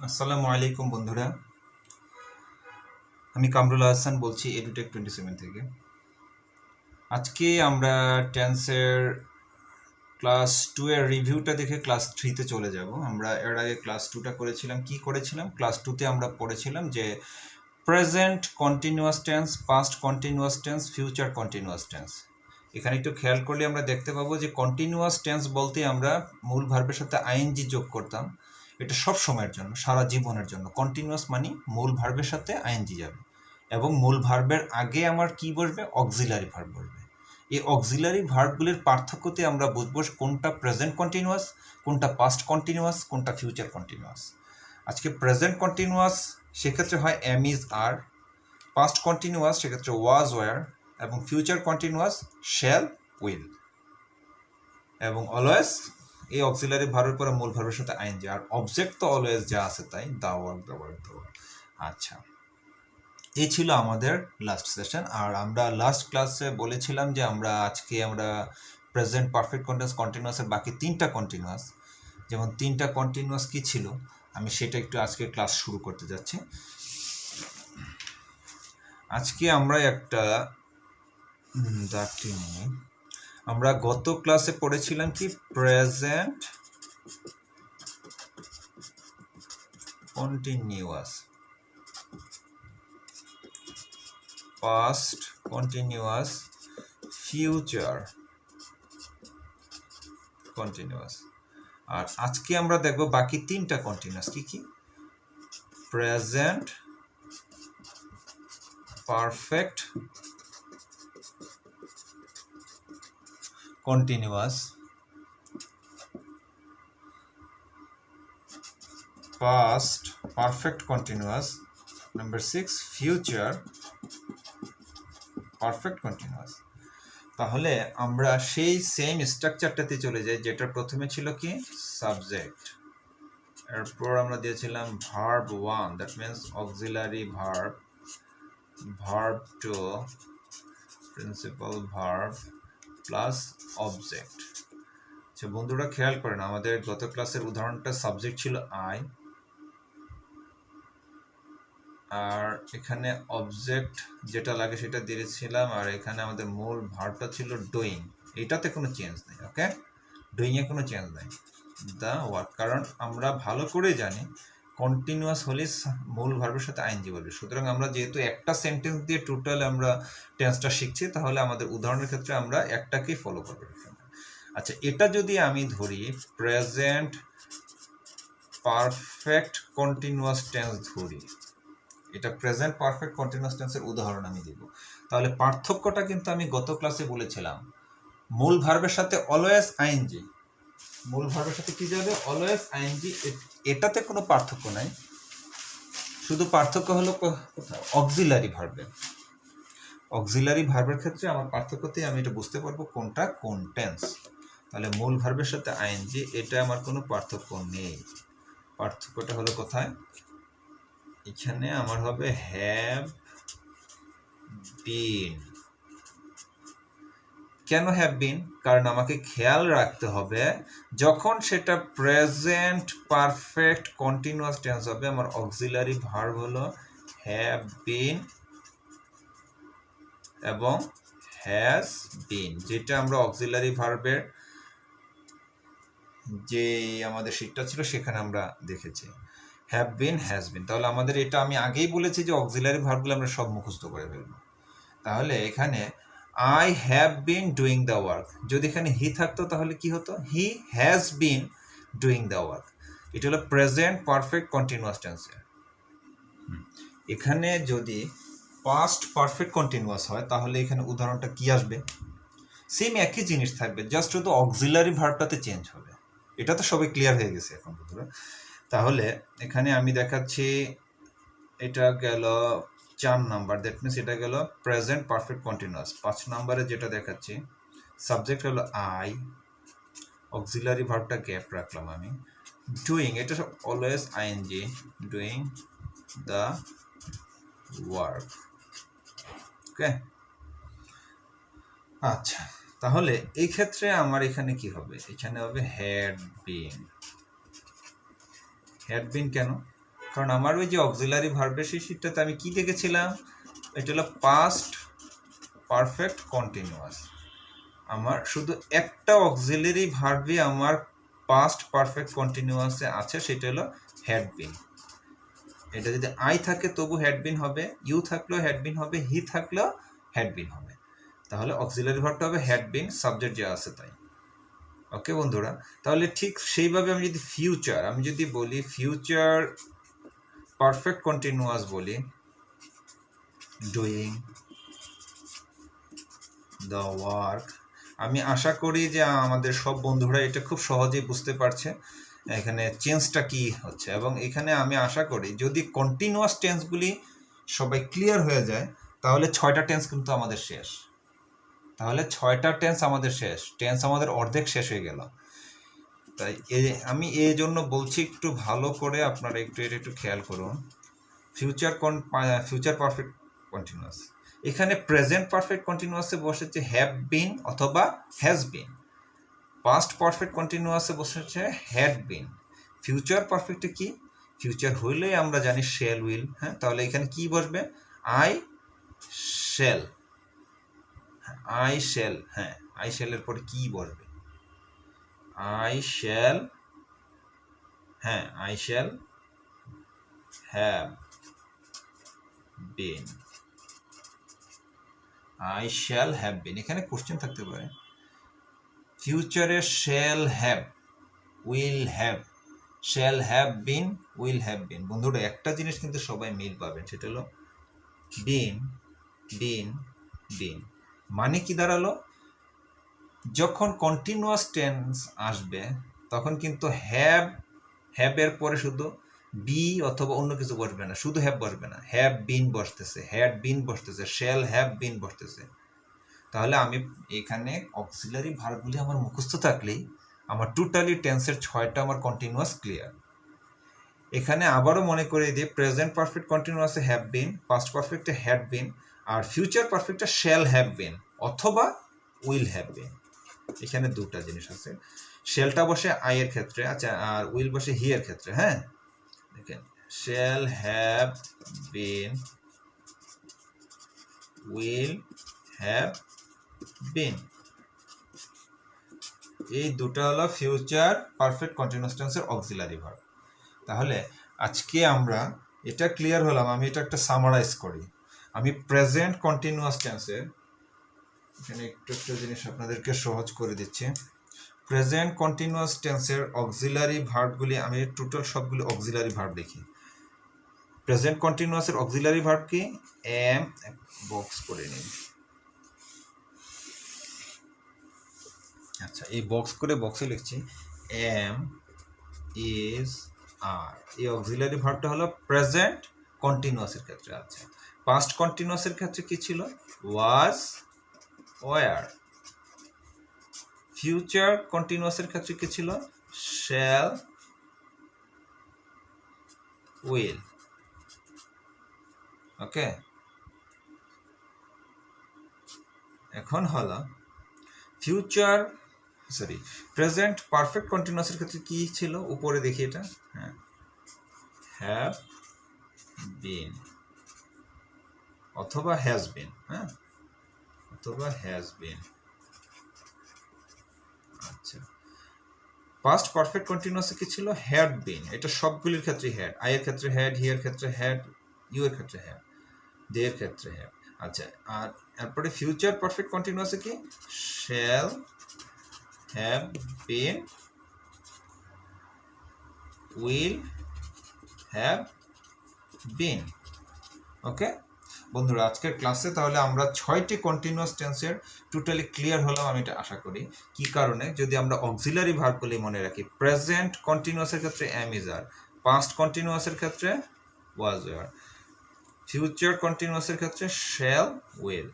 আসসালামু আলাইকুম বন্ধুরা, আমি কামরুল হাসান বলছি এডুটেক 27 থেকে। আজকে আমরা টেন্সের ক্লাস 2 এর রিভিউটা দেখে ক্লাস 3 তে চলে যাব। আমরা এর আগে ক্লাস 2টা করেছিলাম। কি করেছিলাম? ক্লাস 2তে আমরা পড়েছিলাম যে present continuous tense, past continuous tense, future continuous tense. এখানে একটু খেয়াল করলে আমরা দেখতে পাবো যে কন্টিনিউয়াস টেন্স বলতে আমরা মূল ভার্বের সাথে আইএনজি যোগ করতাম। এটা সব সময়ের জন্য, সারা জীবনের জন্য। কন্টিনিউয়াস মানে মূল ভার্বের সাথে আইএনজি যাবে এবং মূল ভার্বের আগে আমার কি বসবে? অক্সিলারি ভার্ব বসবে। এই অক্সিলারি ভার্বগুলির পার্থক্যতে আমরা বুঝবো কোনটা প্রেজেন্ট কন্টিনিউয়াস, কোনটা পাস্ট কন্টিনিউয়াস, কোনটা ফিউচার কন্টিনিউয়াস। আজকে প্রেজেন্ট কন্টিনিউয়াস সেক্ষেত্রে হয় am is are, past continuous সেক্ষেত্রে ওয়াজ ওয়ার, এবং ফিউচার কন্টিনিউয়াস শ্যাল উইল, এবং অলওয়েজ এই অক্সিলারি ভার্বের পরে মূল ভার্বের সাথে আইএনজি। আর অবজেক্ট তো অলওয়েজ যা আছে তাই, the work, the work, the work. আচ্ছা, এই ছিল আমাদের লাস্ট সেশন। আর আমরা লাস্ট ক্লাসে বলেছিলাম যে আজকে আমরা প্রেজেন্ট পারফেক্ট কন্টিনিউয়াসের বাকি 3টা কন্টিনিউয়াস, যেমন 3টা কন্টিনিউয়াস কি ছিল আমি সেটা একটু আজকে ক্লাস শুরু করতে যাচ্ছি। আজকে আমরা একটা আমরা গত ক্লাসে পড়েছিলাম কি present continuous, past continuous, future continuous. আর আজকে আমরা দেখব বাকি 3টা কন্টিনিউয়াস কি কি? Present perfect continuous, past perfect continuous, number 6 future perfect continuous। তাহলে আমরা সেই সেম স্ট্রাকচারটাতে চলে যাই যেটা প্রথমে ছিল কি সাবজেক্ট, এরপর আমরা দিয়েছিলাম verb 1, that means auxiliary verb, verb 2, principal verb plus object. আচ্ছা বন্ধুরা খেয়াল করেন, আমাদের গত ক্লাসের উদাহরণটা সাবজেক্ট ছিল আই, আর এখানে অবজেক্ট যেটা লাগে সেটা দিয়েছিলাম, আর এখানে আমাদের মূল ভার্বটা ছিল ডুইং। এটাতে কোনো চেঞ্জ নেই, ওকে? ডুইংয়ে কোনো চেঞ্জ নেই, দ্য ওয়ার্ক। কারণ আমরা ভালো করে জানি কন্টিনিউয়াস হলে মূল ভার্বের সাথে আইএনজি বলবে। সুতরাং আমরা যেহেতু একটা সেন্টেন্স দিয়ে টোটাল আমরা টেন্সটা শিখছি, তাহলে আমাদের উদাহরণের ক্ষেত্রে আমরা একটাকেই ফলো করবো। আচ্ছা, এটা যদি আমি ধরি প্রেজেন্ট পারফেক্ট কন্টিনিউয়াস টেন্স ধরি, এটা প্রেজেন্ট পারফেক্ট কন্টিনিউয়াস টেন্সের উদাহরণ আমি দিব, তাহলে পার্থক্যটা কিন্তু আমি গত ক্লাসে বলেছিলাম মূল ভার্বের সাথে অলওয়েজ আইএনজি। মূল ভার্বের সাথে কি যাবে? Always I N G. এটাতে কোনো পার্থক্য নাই, শুধু পার্থক্য হলো অক্সিলারি ভার্বে। অক্সিলারি ভার্বের ক্ষেত্রে আমার পার্থক্যতেই আমি এটা বুঝতে পারবো কোনটা কোন টেন্স। তাহলে মূল ভার্বের সাথে আইএনজি, এটা আমার কোনো পার্থক্য নেই। পার্থক্যটা হলো কোথায়? এখানে আমার হবে হ্যাভ বিন। কেন হ্যাভ বিন? কারণ আমাকে খেয়াল রাখতে হবে যখন সেটা প্রেজেন্ট পারফেক্ট কন্টিনিউয়াস টেন্স হবে, আমার অক্সিলারি ভার্ব হলো হ্যাভ বিন এবং হ্যাজ বিন, যেটা আমরা অক্সিলারি ভার্বের যে আমাদের শীটটা ছিল সেখানে আমরা দেখেছি হ্যাভ বিন, হ্যাজ বিন। তাহলে আমাদের এটা আমি আগেই বলেছি যে অক্সিলারি ভার্বগুলো আমরা সব মুখস্থ করে ফেলবো। তাহলে এখানে I have been doing the work, যদি এখানে হি থাকতো তাহলে কি হতো? He has been doing the work. এটা হলো প্রেজেন্ট পারফেক্ট কন্টিনিউয়াস টেন্সে। এখানে যদি পাস্ট পারফেক্ট কন্টিনিউয়াস হয় তাহলে এখানে উদাহরণটা কি আসবে? সেম একই জিনিস থাকবে, জাস্ট শুধু অক্সিলারি ভার্বটাতে চেঞ্জ হবে। এটা তো সবাই ক্লিয়ার হয়ে গেছে এখন বন্ধুরা। তাহলে এখানে আমি দেখাচ্ছি, এটা গেল 4 নাম্বার, দ্যাট মিনস এটা গেল প্রেজেন্ট পারফেক্ট কন্টিনিউয়াস। 5 নাম্বারে যেটা দেখাচ্ছি সাবজেক্ট হলো আই, অক্সিলারি ভার্বটা গ্যাপ রাখলাম আমি, ডুইং এটা always ING, doing the work, okay? আচ্ছা, তাহলে এই ক্ষেত্রে আমার এখানে কি হবে? এখানে হবে হ্যাড বিন। হ্যাড বিন কেন? কারণ আমার ওই যে অক্সিলারি ভার্বের সেই শীটটাতে আমি কি দেখেছিলাম, এটা হলো পাস্ট পারফেক্ট কন্টিনিউয়াস। আমার শুধু একটা অক্সিলারি ভার্বই আমার পাস্ট পারফেক্ট কন্টিনিউয়াসে আছে, সেটা হলো হ্যাড বিন। এটা যদি আই থাকে তবু হ্যাড বিন হবে, ইউ থাকলেও হ্যাড বিন হবে, হি থাকলেও হ্যাড বিন হবে। তাহলে অক্সিলারি ভার্বটা হবে হ্যাড বিন, সাবজেক্ট যা আছে তাই। ওকে বন্ধুরা, তাহলে ঠিক সেইভাবে আমি যদি আমি যদি বলি ফিউচার পারফেক্ট কন্টিনিউয়াস বলি, ডুইং দ্য ওয়ার্ক, আমি আশা করি যে আমাদের সব বন্ধুরা এটা খুব সহজেই বুঝতে পারছে এখানে চেঞ্জটা কি হচ্ছে। এবং এখানে আমি আশা করি যদি কন্টিনিউয়াস টেন্সগুলি সবাই ক্লিয়ার হয়ে যায় তাহলে 6টা টেন্স কিন্তু আমাদের শেষ। তাহলে 6টা টেন্স আমাদের শেষ, টেন্স আমাদের অর্ধেক শেষ হয়ে গেল। তাই আমি এই জন্য বলছি একটু ভালো করে আপনারা একটু খেয়াল করুন। ফিউচার পারফেক্ট কন্টিনিউয়াস, এখানে প্রেজেন্ট পারফেক্ট কন্টিনিউয়াসে বসেছে হ্যাভ বিন অথবা হ্যাজ বিন। পাস্ট পারফেক্ট কন্টিনিউয়াসে বসেছে হ্যাড বিন। ফিউচার পারফেক্টে কি, ফিউচার হইলেই আমরা জানি শ্যাল উইল। হ্যাঁ, তাহলে এখানে কি বসবে, আই শ্যাল। আই শ্যাল, হ্যাঁ আই শ্যালের পরে কি বসবে, আই শ্যাল, হ্যাঁ I shall have bin. I shall have বিন, এখানে কোশ্চেন থাকতে পারে। ফিউচারে shall have, will have, shall have been, will have বিন। বন্ধুরা একটা জিনিস কিন্তু সবাই মিল পাবেন, সেটা হলো বিন বিন বিন। মানে কি দাঁড়ালো, যখন কন্টিনিউয়াস টেন্স আসবে তখন কিন্তু হ্যাবের পরে শুধু বি অথবা অন্য কিছু বসবে না, শুধু হ্যাভ বসবে না, হ্যাভ বিন বসতেছে, হ্যাড বিন বসতেছে, শ্যাল হ্যাভ বিন বসতেছে। তাহলে আমি এখানে অক্সিলারি ভার্বগুলি আমার মুখস্থ থাকলেই আমার টোটালি টেন্সের 6টা আমার কন্টিনিউয়াস ক্লিয়ার। এখানে আবারও মনে করে দিই, প্রেজেন্ট পারফেক্ট কন্টিনিউয়াসে হ্যাভ বিন, পাস্ট পারফেক্টে হ্যাড বিন, আর ফিউচার পারফেক্টে শ্যাল হ্যাভ বিন অথবা উইল হ্যাভ বিন। এখানে দুটা জিনিস আছে, শ্যালটা বসে আই এর ক্ষেত্রে, আচ্ছা, আর উইল বসে হি এর ক্ষেত্রে। হ্যাঁ দেখেন, shall have been, will have বিন, এই দুটো হলো ফিউচার পারফেক্ট কন্টিনিউয়াস টেন্সের অক্সিলারি ভার্ব। তাহলে আজকে আমরা এটা ক্লিয়ার হলাম। আমি এটা একটা সামারাইজ করি। আমি প্রেজেন্ট কন্টিনিউয়াস টেন্সের এখানে একটু জিনিস আপনাদেরকে সহজ করে দিচ্ছি। প্রেজেন্ট কন্টিনিউয়াস টেন্সের অক্সিলারি ভার্বগুলি আমি টোটাল সবগুলো অক্সিলারি ভার্ব লিখি। প্রেজেন্ট কন্টিনিউয়াসের অক্সিলারি ভার্ব কি, এম, বক্স করে নিন। আচ্ছা, এই বক্স করে বক্সে লিখছি এম, ইজ, আর। এই অক্সিলারি ভার্বটা হলো প্রেজেন্ট কন্টিনিউয়াসের ক্ষেত্রে। আচ্ছা, পাস্ট কন্টিনিউয়াসের ক্ষেত্রে কি ছিল, ওয়াজ, ওয়ার। ফিউচার কন্টিনিউয়াসের ক্ষেত্রে কি ছিল, শ্যাল, উইল। ওকে, এখন হলো প্রেজেন্ট পারফেক্ট কন্টিনিউয়াসের ক্ষেত্রে কি ছিল, উপরে দেখি এটা, হ্যাঁ হ্যাভ বিন অথবা হ্যাজ বিন, হ্যাঁ অথবা হ্যাজ বিন। আচ্ছা, পাস্ট পারফেক্ট কন্টিনিউয়াসে কি ছিল, হ্যাড বিন। এটা সবগুলির ক্ষেত্রে হ্যাড, আই এর ক্ষেত্রে হ্যাড, হি এর ক্ষেত্রে হ্যাড, ইউ এর ক্ষেত্রে হ্যাড, দে এর ক্ষেত্রে হ্যাড। আচ্ছা, আর তারপরে ফিউচার পারফেক্ট কন্টিনিউয়াসে কি, shall have been, will have been. Okay বন্ধুরা, আজকের ক্লাসে তাহলে আমরা 6টি কন্টিনিউয়াস টেন্সের টোটালি ক্লিয়ার হলাম, আমি এটা আশা করি। কি কারণে, যদি আমরা অক্সিলারি ভার্বগুলি মনে রাখি, প্রেজেন্ট কন্টিনিউয়াসের ক্ষেত্রে এম, ইজ, আর। পাস্ট কন্টিনিউয়াসের ক্ষেত্রে ওয়াজ, ওয়ার। ফিউচার কন্টিনিউয়াসের ক্ষেত্রে শ্যাল, উইল।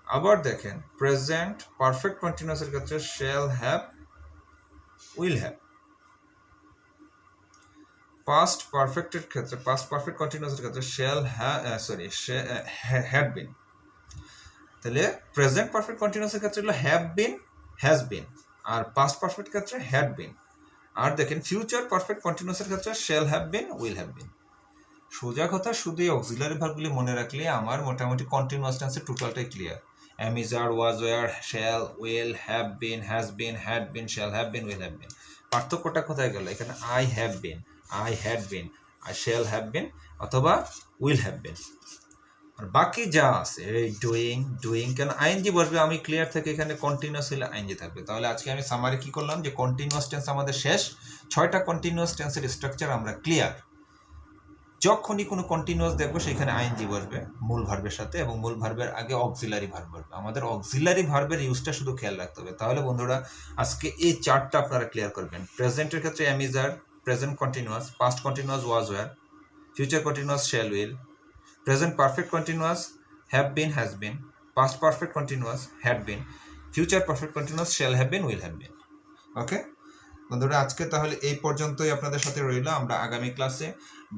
আবার দেখেন, প্রেজেন্ট পারফেক্ট কন্টিনিউয়াসের ক্ষেত্রে shall have, will have. Past পারফেক্টের ক্ষেত্রে, পাস্ট পারফেক্ট কন্টিনিউয়াসের ক্ষেত্রে শ্যাল হ্যাড বিন। তাহলে প্রেজেন্ট পারফেক্ট কন্টিনিউয়াসের ক্ষেত্রে হলো হ্যাভ বিন, হ্যাজ বিন, আর পাস্ট পারফেক্ট ক্ষেত্রে হ্যাড বিন। আর দেখেন ফিউচার পারফেক্ট কন্টিনিউয়াসের ক্ষেত্রে shall have been, will have been. সোজা কথা, শুধু এই অক্সিলারি ভার্বগুলি মনে রাখলে আমার মোটামুটি কন্টিনিউয়াস টেন্সের টোটালটাই clear. am, is, are, was, were, shall, will, have been, has been, had been, shall have been, will have been। পার্থক্যটা কোথায় গেল? এখানে I have been, I had been, I shall have been অথবা will have been। আর বাকি যা আছে এই doing, doing কেন আইএনজি বসবে? আমি ক্লিয়ার থেকে এখানে কন্টিনিউয়াস হলে আইএনজি থাকবে। তাহলে আজকে আমি সামারি কি করলাম যে কন্টিনিউয়াস টেন্স আমাদের শেষ, 6টা কন্টিনিউয়াস টেন্সের স্ট্রাকচার আমরা ক্লিয়ার। যখনই কোনো কন্টিনিউয়াস দেখবো সেখানে আইএনজি বসবে মূল ভার্বের সাথে, এবং মূল ভার্বের আগে অক্সিলারি ভার্ব বসবে। আমাদের অক্সিলারি ভার্বের ইউজটা শুধু খেয়াল রাখতে হবে। তাহলে বন্ধুরা আজকে এই চারটা আপনারা ক্লিয়ার করবেন। প্রেজেন্টের ক্ষেত্রে am, is, are, present continuous, past continuous was, were, future continuous shall, will, present perfect continuous have been, has been, past perfect continuous had been, future perfect continuous shall have been, will have been। ওকে বন্ধুরা, আজকে তাহলে এই পর্যন্তই আপনাদের সাথে রইল। আমরা আগামী ক্লাসে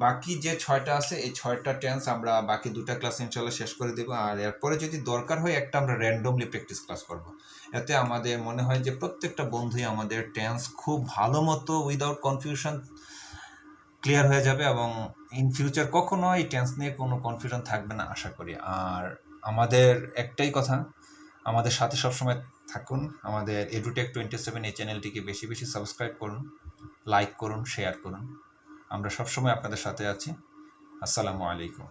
বাকি যে 6টা আছে এই 6টা টেন্স আমরা বাকি 2টা ক্লাসে ইনশাল্লাহ শেষ করে দেবো। আর এরপরে যদি দরকার হয় একটা আমরা র্যান্ডমলি প্র্যাকটিস ক্লাস করব। এতে আমাদের মনে হয় যে প্রত্যেকটা বন্ধুই আমাদের টেন্স খুব ভালো মতো উইদাউট কনফিউশন ক্লিয়ার হয়ে যাবে, এবং ইন ফিউচার কখনো এই টেন্স নিয়ে কোনো কনফিউশন থাকবে না আশা করি। আর আমাদের একটাই কথা, আমাদের সাথে সবসময় থাকুন। আমাদের এডুটেক 27 এই চ্যানেলটিকে বেশি বেশি সাবস্ক্রাইব করুন, লাইক করুন, শেয়ার করুন। আমরা সবসময় আপনাদের সাথে আছি। আসসালামু আলাইকুম।